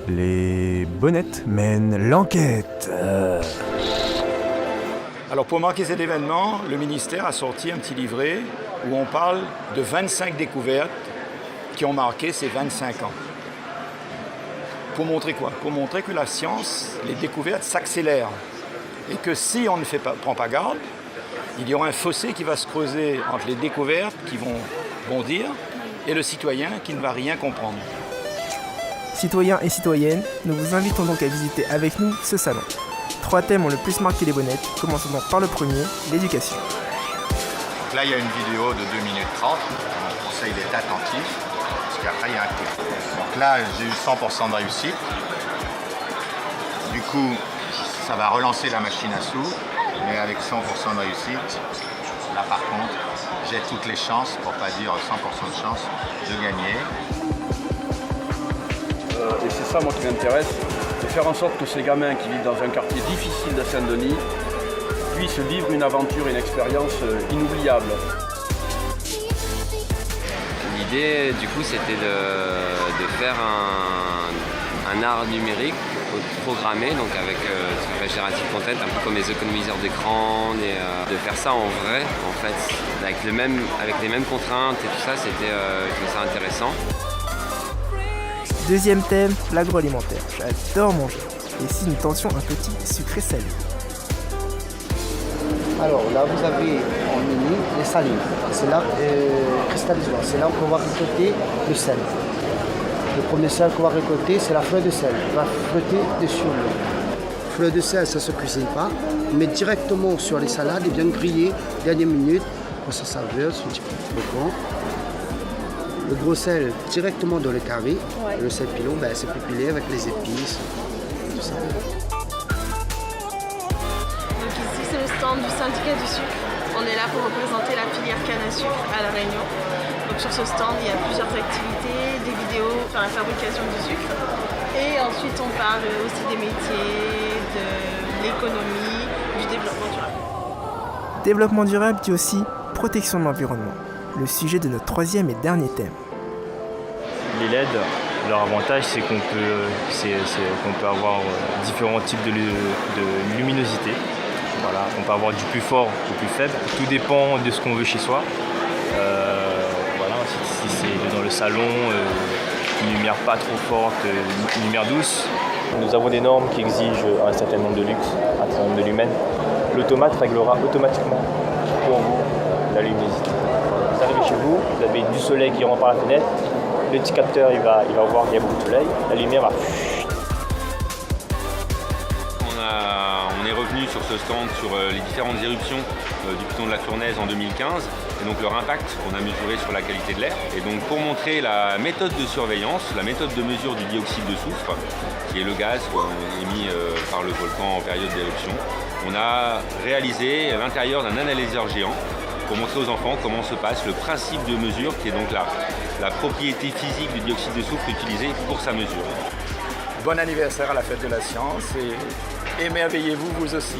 Les bonnettes mènent l'enquête. Alors pour marquer cet événement, le ministère a sorti un petit livret où on parle de 25 découvertes qui ont marqué ces 25 ans. Pour montrer quoi? Pour montrer que la science, les découvertes s'accélèrent et que si on ne prend pas garde, il y aura un fossé qui va se creuser entre les découvertes qui vont bondir et le citoyen qui ne va rien comprendre. Citoyens et citoyennes, nous vous invitons donc à visiter avec nous ce salon. 3 thèmes ont le plus marqué les bonnettes. Commençons donc par le premier, l'éducation. Donc là, il y a une vidéo de 2 minutes 30. On vous conseille d'être attentif, parce qu'après, il y a un quiz. Donc là, j'ai eu 100% de réussite. Du coup, ça va relancer la machine à sous, mais avec 100% de réussite, là par contre, j'ai toutes les chances, pour pas dire 100% de chance, de gagner. Et c'est ça moi qui m'intéresse, de faire en sorte que ces gamins qui vivent dans un quartier difficile de Saint-Denis puissent vivre une aventure, une expérience inoubliable. L'idée du coup c'était de faire un art numérique programmé, donc avec ce qu'on appelle Generative Content, un peu comme les économiseurs d'écran, de faire ça en vrai en fait, avec les mêmes contraintes et tout ça, je trouvais ça intéressant. Deuxième thème, l'agroalimentaire. J'adore manger. Et si nous tentions un petit sucré salé? Alors là, vous avez en mini les salines. C'est là, cristallisoire. C'est là où on va récolter le sel. Le premier sel qu'on va récolter, c'est la feuille de sel. On va flotter dessus. La feuille de sel, ça ne se cuisine pas. On met directement sur les salades et bien griller, dernière minute, pour sa saveur, c'est un petit peu croquant. Le gros sel directement dans le carré. Ouais. Le sel pilon, c'est pépilé avec les épices, tout ça. Donc ici c'est le stand du syndicat du sucre. On est là pour représenter la filière canne à sucre à La Réunion. Donc sur ce stand il y a plusieurs activités, des vidéos sur la fabrication du sucre. Et ensuite on parle aussi des métiers, de l'économie, du développement durable. Développement durable dit aussi protection de l'environnement. Le sujet de notre troisième et dernier thème. Les LED, leur avantage c'est qu'on peut avoir différents types de luminosité. Voilà, on peut avoir du plus fort au plus faible. Tout dépend de ce qu'on veut chez soi. Voilà, si c'est dans le salon, une lumière pas trop forte, une lumière douce. Nous avons des normes qui exigent un certain nombre de lux, un certain nombre de lumens. L'automate réglera automatiquement pour vous la luminosité. Vous arrivez chez vous, vous avez du soleil qui rentre par la fenêtre, le petit capteur il va voir qu'il y a beaucoup de soleil, la lumière va... On est revenu sur ce stand sur les différentes éruptions du piton de la Fournaise en 2015 et donc leur impact qu'on a mesuré sur la qualité de l'air. Et donc pour montrer la méthode de surveillance, la méthode de mesure du dioxyde de soufre, qui est le gaz émis par le volcan en période d'éruption, on a réalisé à l'intérieur d'un analyseur géant pour montrer aux enfants comment se passe le principe de mesure, qui est donc la propriété physique du dioxyde de soufre utilisé pour sa mesure. Bon anniversaire à la fête de la science et émerveillez-vous vous aussi.